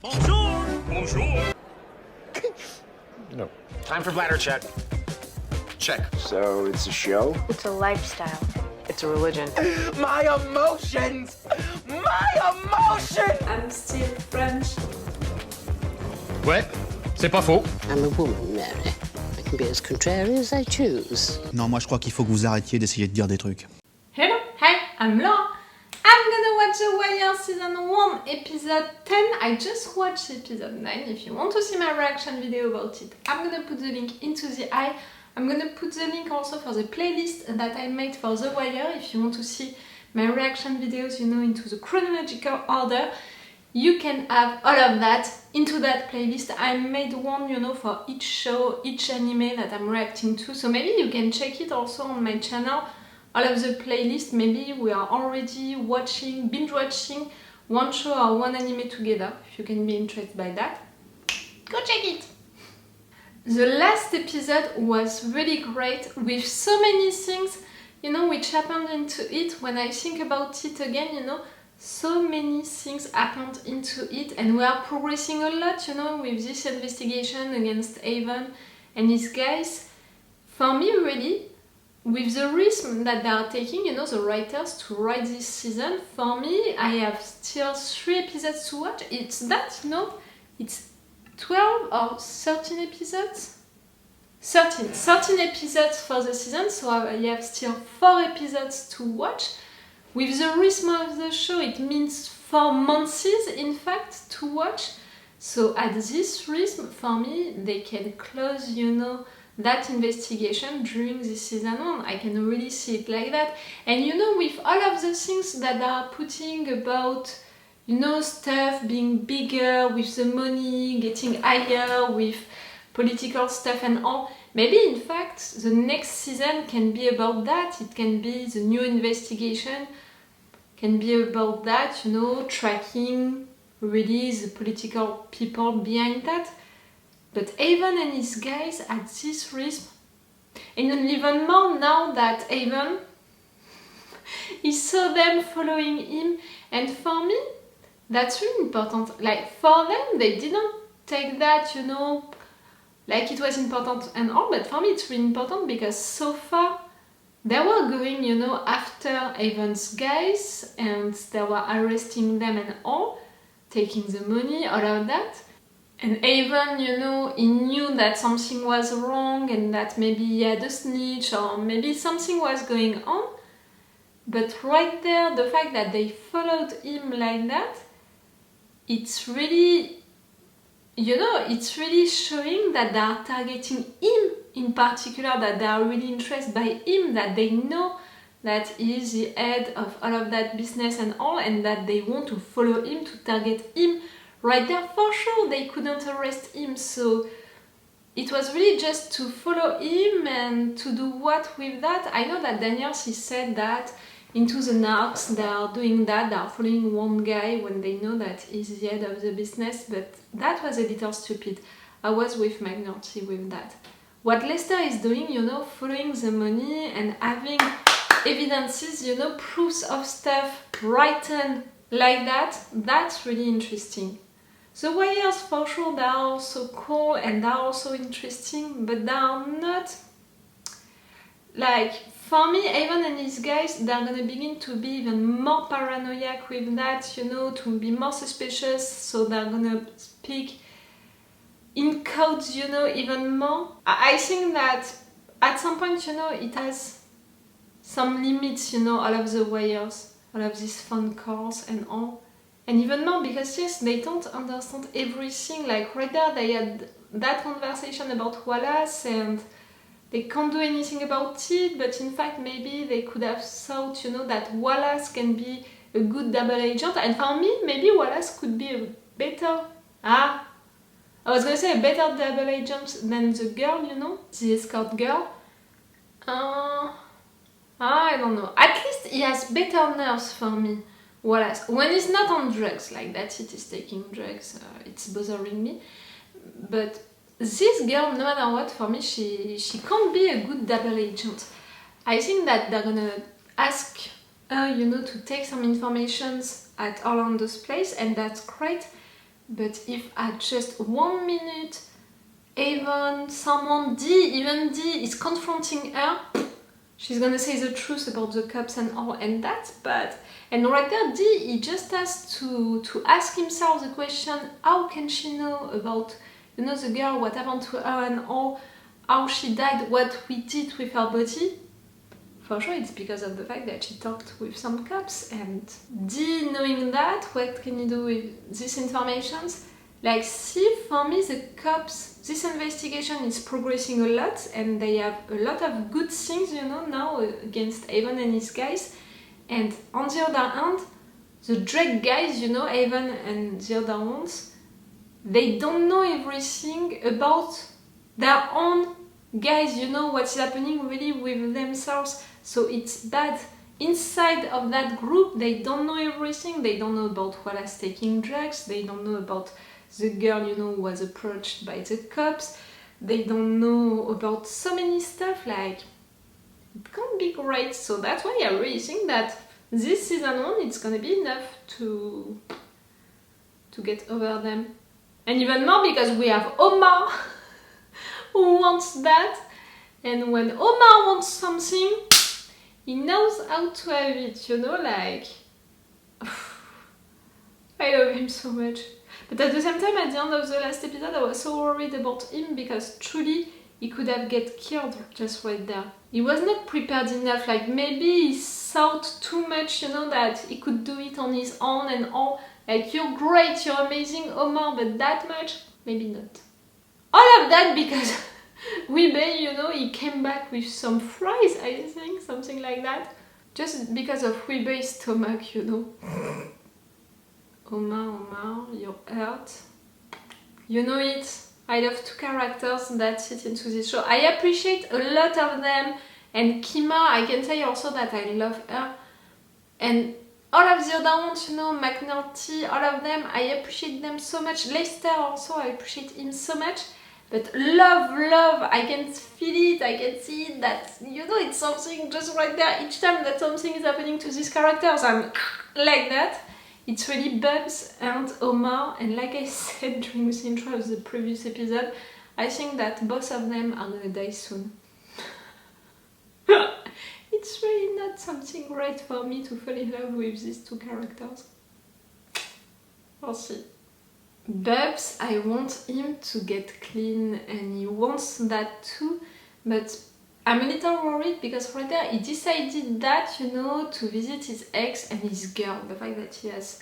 Bonjour! Bonjour! No. Time for bladder check. Check. So it's a show? It's a lifestyle. It's a religion. My emotions! My emotions! I'm still French. Ouais, c'est pas faux. I'm a woman, Mary. I can be as contrary as I choose. Non, moi je crois qu'il faut que vous arrêtiez d'essayer de dire des trucs. Hello, hi, I'm Laura. I'm gonna watch The Wire Season 1, Episode 10. I just watched Episode 9. If you want to see my reaction video about it, I'm gonna put the link into the eye. I'm gonna put the link also for the playlist that I made for The Wire. If you want to see my reaction videos, you know, into the chronological order, you can have all of that into that playlist. I made one, you know, for each show, each anime that I'm reacting to. So maybe you can check it also on my channel. All of the playlist, maybe we are already watching, binge watching one show or one anime together. If you can be interested by that, go check it! The last episode was really great with so many things, you know, which happened into it. When I think about it again, you know, so many things happened into it and we are progressing a lot, you know, with this investigation against Avon and his guys. For me, really, with the risk that they are taking, you know, the writers to write this season, for me, I have still 3 episodes to watch. It's that, you know, it's 12 or 13 episodes? 13 episodes for the season, so I have still 4 episodes to watch. With the rhythm of the show, it means 4 months, in fact, to watch. So at this rhythm, for me, they can close, you know, that investigation during this season 1. I can really see it like that. And you know, with all of the things that they are putting about, you know, stuff being bigger, with the money getting higher, with political stuff and all, maybe in fact the next season can be about that. It can be the new investigation, can be about that, you know, tracking really the political people behind that. But Avon and his guys at this rhythm, and even more now that Avon, he saw them following him, and for me, that's really important. Like, for them, they didn't take that, you know, like it was important and all, but for me it's really important because so far they were going, you know, after Avon's guys and they were arresting them and all, taking the money, all of that. And Avon, you know, he knew that something was wrong and that maybe he had a snitch or maybe something was going on. But right there, the fact that they followed him like that, it's really, you know, it's really showing that they are targeting him in particular, that they are really interested by him, that they know that he is the head of all of that business and all, and that they want to follow him, to target him. Right there, for sure, they couldn't arrest him, so it was really just to follow him and to do what with that. I know that Daniels, he said that into the narcs, they are doing that, they are following one guy when they know that he's the head of the business, but that was a little stupid. I was with McNulty with that. What Lester is doing, you know, following the money and having evidences, you know, proofs of stuff written like that, that's really interesting. The Wires, for sure, they are also cool and they are also interesting, but they are not, like, for me, Avon and his guys, they're gonna begin to be even more paranoid with that, you know, to be more suspicious, so they're gonna speak in codes, you know, even more. I think that at some point, you know, it has some limits, you know, all of the wires, all of these phone calls and all. And even more because, yes, they don't understand everything. Like right there, they had that conversation about Wallace and they can't do anything about it, but in fact, maybe they could have thought, you know, that Wallace can be a good double agent. And for me, maybe Wallace could be a better... I was gonna say a better double agent than the girl, you know, the escort girl. I don't know. At least he has better nerves for me. Wallace, when he's not on drugs, like that's it, he's taking drugs, it's bothering me. But this girl, no matter what, for me, she can't be a good double agent. I think that they're gonna ask her, you know, to take some information at Orlando's place, and that's great. But if at just 1 minute Avon, someone, even D is confronting her, she's gonna say the truth about the cups and all, and that's bad. And right there, D, he just has to ask himself the question, how can she know about, you know, the girl, what happened to her and all, how she died, what we did with her body? For sure, it's because of the fact that she talked with some cops, and D, knowing that, what can you do with this information? Like, see, for me, the cops, this investigation is progressing a lot, and they have a lot of good things, you know, now against Avon and his guys. And on the other hand, the Drake guys, you know, Avon and the other ones, they don't know everything about their own guys, you know, what's happening really with themselves. So it's bad. Inside of that group, they don't know everything. They don't know about Wallace taking drugs. They don't know about the girl, you know, who was approached by the cops. They don't know about so many stuff, like, it can't be great. So that's why I really think that this season 1, it's gonna be enough to get over them. And even more because we have Omar who wants that. And when Omar wants something, he knows how to have it, you know, like, I love him so much. But at the same time, at the end of the last episode, I was so worried about him because truly he could have get killed just right there. He was not prepared enough, like maybe he thought too much, you know, that he could do it on his own and all. Like, you're great, you're amazing, Omar, but that much? Maybe not. All of that because Weebay, you know, he came back with some fries, I think, something like that. Just because of Weebay's stomach, you know. Omar, you're hurt. You know it. I love 2 characters that fit into this show. I appreciate a lot of them. And Kima, I can say also that I love her. And all of the other ones, you know, McNulty, all of them, I appreciate them so much. Lester also, I appreciate him so much. But love, I can feel it, I can see it, that, you know, it's something just right there. Each time that something is happening to these characters, I'm like that. It's really Bubbs and Omar, and like I said during the intro of the previous episode, I think that both of them are gonna die soon. It's really not something great for me to fall in love with these 2 characters. We'll see. Bubbs, I want him to get clean, and he wants that too, but I'm a little worried because right there he decided that, you know, to visit his ex and his girl, the fact that he has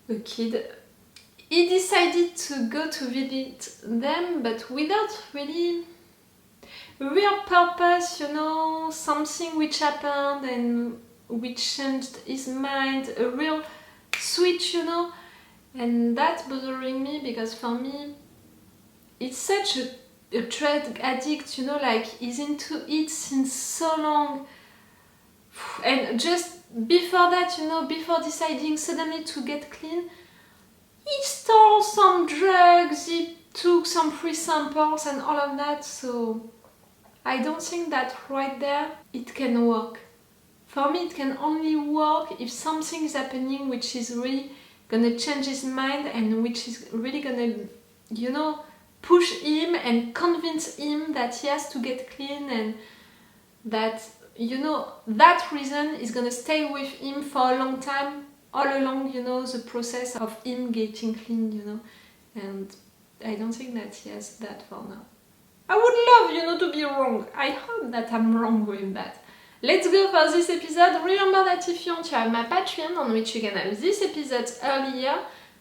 a kid. He decided to go to visit them, but without really real purpose, you know, something which happened and which changed his mind, a real switch, you know. And that's bothering me because for me, it's such a drug addict, you know, like he's into it since so long. And just before that, you know, before deciding suddenly to get clean, he stole some drugs, he took some free samples and all of that, so I don't think that right there it can work. For me, it can only work if something is happening which is really gonna change his mind and which is really gonna, you know, push him and convince him that he has to get clean, and that, you know, that reason is gonna stay with him for a long time, all along, you know, the process of him getting clean, you know. And I don't think that he has that for now. I would love, you know, to be wrong. I hope that I'm wrong with that. Let's go for this episode. Remember that if you want to have my Patreon, on which you can have these episodes earlier,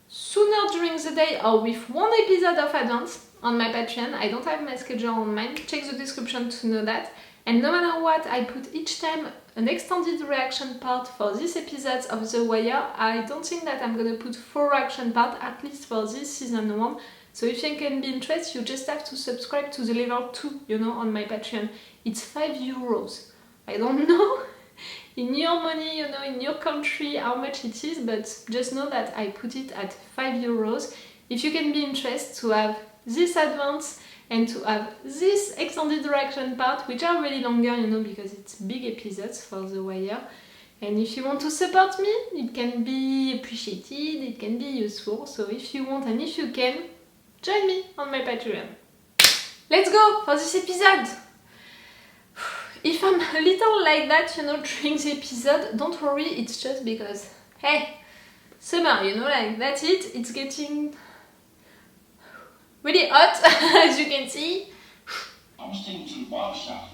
sooner during the day, or with 1 episode of advance on my Patreon. I don't have my schedule on mine. Check the description to know that. And no matter what, I put each time an extended reaction part for these episodes of The Wire. I don't think that I'm gonna put 4 reaction parts, at least for this season 1. So if you can be interested, you just have to subscribe to the level 2, you know, on my Patreon. It's €5. I don't know in your money, you know, in your country how much it is, but just know that I put it at €5. If you can be interested to have this advance and to have this extended reaction part, which are really longer, you know, because it's big episodes for The Wire, And if you want to support me, it can be appreciated, it can be useful. So if you want and if you can, join me on my Patreon. Let's go for this episode! If I'm a little like that, you know, during the episode, don't worry, it's just because, hey, summer, you know, like that's it, it's getting really hot, as you can see. I was taken to the barber shop.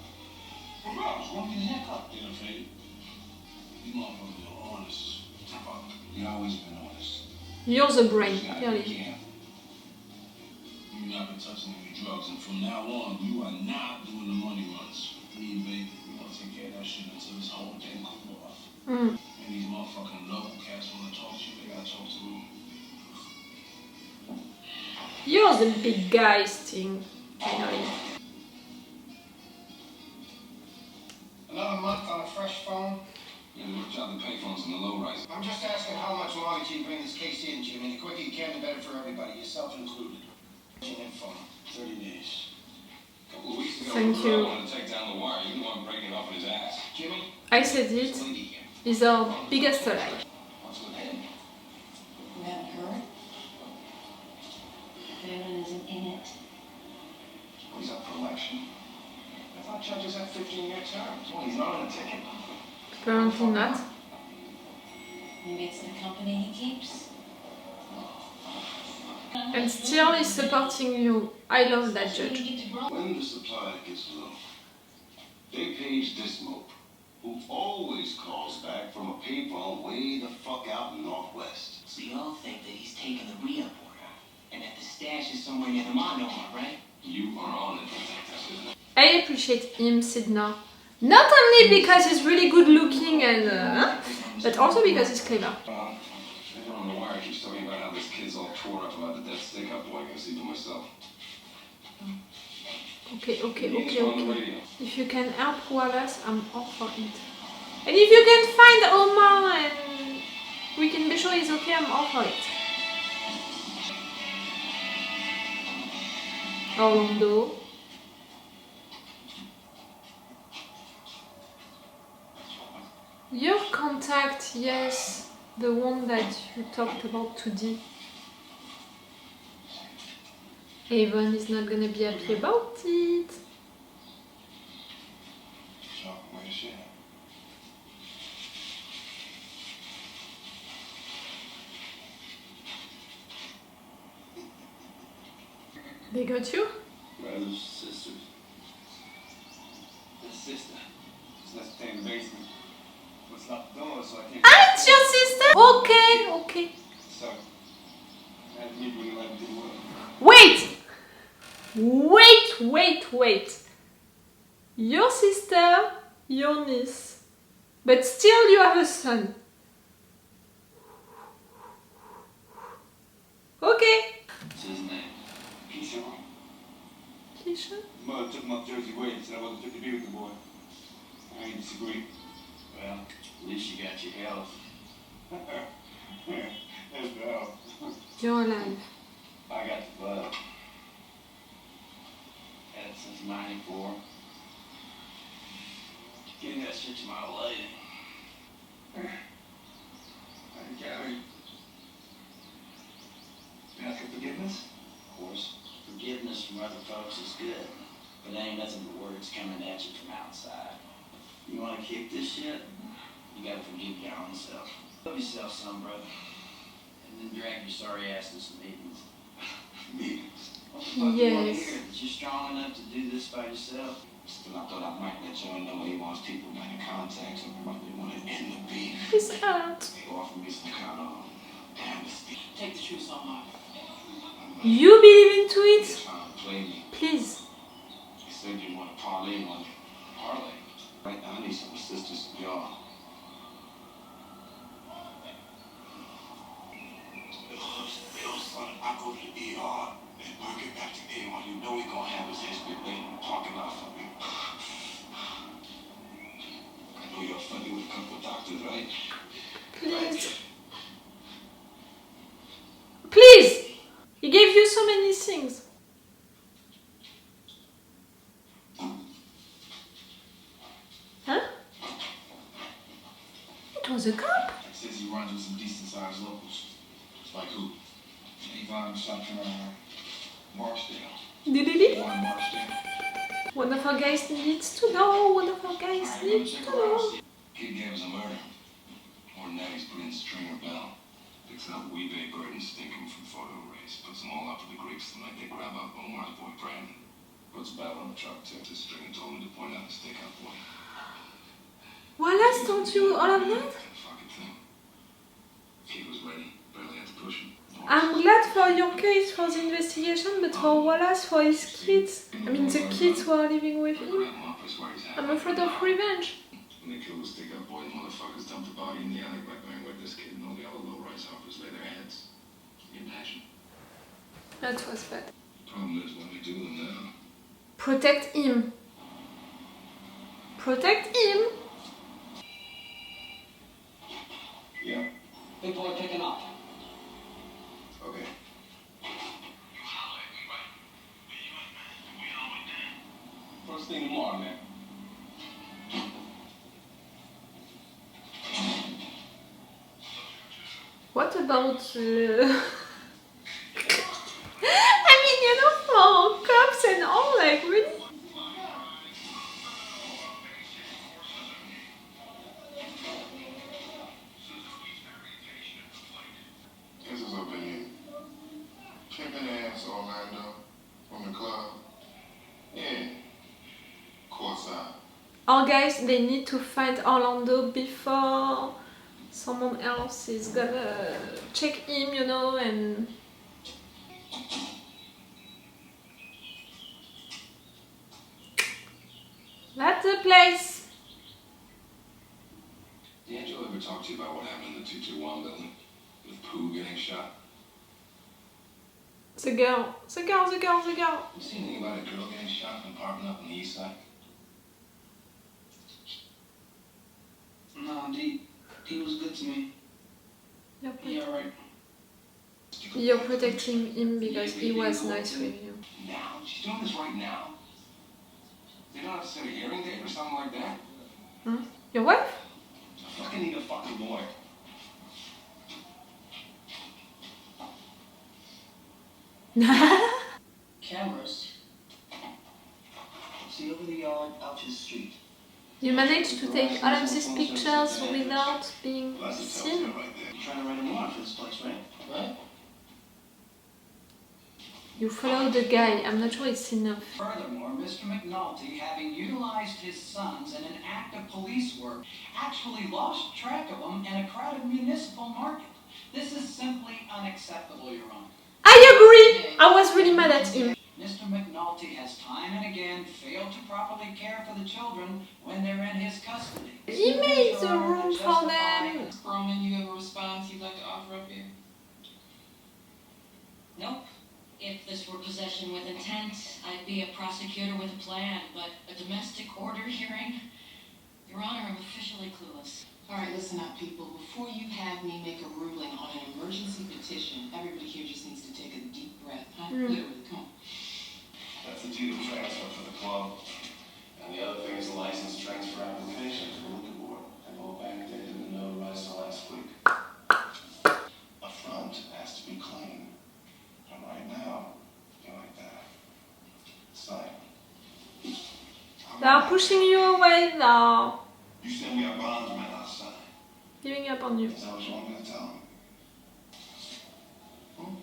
Bubbs, want to get a haircut? You know, Fade? You motherfuckers are honest. Fuck. You always been honest. You're the brain, Yeah, clearly. yeah. You've not been touching any drugs, and from now on, you are not doing the money runs. Me and baby, we gonna take care of that shit until this whole thing cool off. And these motherfucking local cats wanna talk to you, they gotta talk to me. You're the big guy, Sting. Finally. Another month on a fresh phone? Yeah, look, job the payphones and the low rise. I'm just asking how much longer can you bring this case in, Jimmy? The quicker you can, the better for everybody, yourself included. Phone, 30 days. A couple of weeks ago, Thank you. I wanted to take down the wire. You didn't want to break it off in his ass. Jimmy? I said it, is our biggest ally. What's with him? You haven't heard? Avon isn't in it. He's up for election. I thought judges had 15-year terms. Well, he's not on a ticket. Apparently not. Maybe it's the company he keeps. And still he's supporting you. I love that judge. When the supply gets low, they page this mope, who always calls back from a payphone way the fuck out in Northwest. So y'all think that he's taking the re-up order, and that the stash is somewhere near the Omar, right? You are on it, detective. I appreciate him, Sidna. Not only because he's really good looking and but also because he's clever. Everyone on the wire keeps talking about how this kid's all tore up about the dead steakhouse boy. I can see for myself. Okay. He's on the radio. If you can help Wallace, I'm all for it. And if you can find Omar and we can be sure he's okay, I'm all for it. Orlando. Your contact, yes, the one that you talked about today. Avon is not gonna be happy about it. So, where's she? They got you? Brothers, sisters. The sister. So let's stay in the basement. Let's lock the door so I can't. Ah, it's your sister? Okay. So, imagine me bringing life to the world. Wait. Your sister, your niece. But still you have a son. Okay. What's his name? Keisha? Keisha? Mother took him up Jersey way and said I wasn't fit to be with the boy. I ain't disagree. Well, at least you got your health. That's well. You're alive. I got the bug. Had it since '94. Getting that shit to my lady. Hey, Gary. You ask for forgiveness? Of course, forgiveness from other folks is good, but it ain't nothing but words coming at you from outside. You want to kick this shit? You gotta forgive your own self. Love yourself, son, brother. And then drag your sorry ass to some meetings. Meetings? What the fuck you want to Yes. hear? That you're strong enough to do this by yourself? Still, I thought I might let y'all know he wants people back in contact, so probably want to end the beef. He's out. They offer me some kind of amnesty. Take the truce, Omar. You believe into They're it? trying to play me. Please. You said you want to parlay on me. Parlay? Right now, I need some assistance from y'all. Son, I go to the ER and work it back to Avon. You know he gonna have his head split waiting in the parking lot for me. I know you're funny with a couple of doctors, right? Please! He gave you so many things. Huh? the cop? Says he runs with some decent-sized locals. Like who? Avon, something, Marsdale. One Marsdale. One of our guys needs to know. One of our guys needs to know. Kid gave us a murder. Or Natty's put in Stringer Bell. Picks up Weebay Burton stinking from photo arrays. Puts them all up for the Greeks the night they grab up Omar's boy Brandon. Puts Bell on the truck too. Stringer told him to point out the stakeout boy. Wallace, don't you all of that? Fucking thing. He was ready. Barely had to push him. I'm glad for your case for the investigation, but for Wallace, for his kids, I mean the kids who are living with him, I'm afraid of revenge. When they killed the stick-up boy, the motherfuckers dumped the body in the alley right behind where this kid and all the other low-rise hoppers lay their heads. Can you imagine? That was bad. Problem is, what do we do with them now? Protect him. Protect him. Yeah. People are picking up. Okay. First thing tomorrow, man. What about I mean, you know, for cops and all, like, really? This is up in here. Pimpin' ass Orlando from the club. Yeah. Courtside. Our guys, they need to find Orlando before someone else is gonna check him, you know, and... That's the place! Did Angel ever talk to you about what happened in the 221 building? With Pooh getting shot? The girl. You seen anything about a girl getting shot in an apartment up on the east side? No, he was good to me. He alright. You're protecting him because he was nice with you. Now? She's doing this right now. They don't have to set a hearing date or something like that? Hmm? Your wife? I fucking need a fucking lawyer. Cameras. See over the yard, out to the street. You managed to take all of these pictures without being seen? You're trying to write a warrant for this place, right? Right? You follow the guy, I'm not sure it's enough. Furthermore, Mr. McNulty, having utilized his sons in an act of police work, actually lost track of them in a crowded municipal market. This is simply unacceptable, Your Honor. I agree! I was really mad at him. Mr. McNulty has time and again failed to properly care for the children when they're in his custody. He made the room for them. Roman, you have a response you'd like to offer up here? Nope. If this were possession with intent, I'd be a prosecutor with a plan, but a domestic order hearing? Your Honor, I'm officially clueless. All right, listen up, people. Before you have me make a ruling on an emergency petition, everybody here just needs to take a deep breath, huh? Literally, come on. That's the deed of transfer for the club. And the other thing is the license transfer application to the liquor board. And all backdated and notarized last week. A front has to be clean. And right now, you're like that. Sign. They are pushing you away now. You send me a bondsman outside. Giving up on you. Is that what you want me to tell him?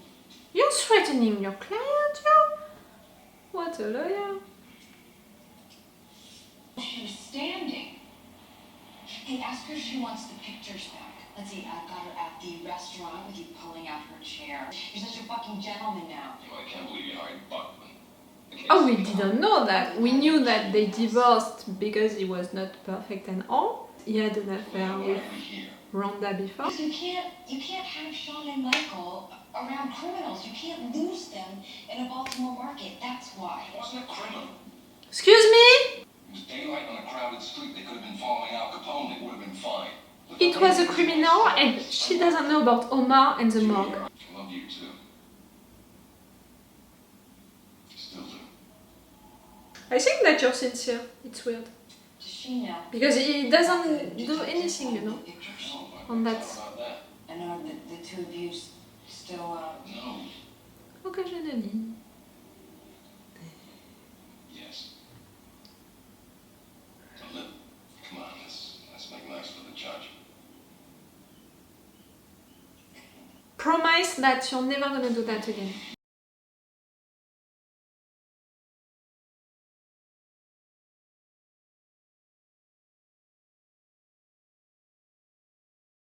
You're threatening your client, yo? What a lawyer. She was standing. Hey, ask her if she wants the pictures back. Let's see, I got her at the restaurant with you pulling out her chair. You're such a fucking gentleman now. I can't believe you hired Buckman. Oh, we didn't know that. We knew that they divorced because he was not perfect and all. He had an affair with Rhonda before. You can't have Sean and Michael around criminals. You can't lose them in a Baltimore market. That's why. It wasn't a criminal. Excuse me? It was daylight on a crowded street. They could have been following Al Capone. It would have been fine. It was a criminal and she doesn't know about Omar and the morgue. I love you too. Still do. I think that you're sincere. It's weird. Does she know? Because he doesn't do anything, you know. Oh, And How that's... about that? I know the two of you still, No. Ok, je ne lis. Yes. So look, come on, let's make nice for the judge. Promise that you're never gonna do that again.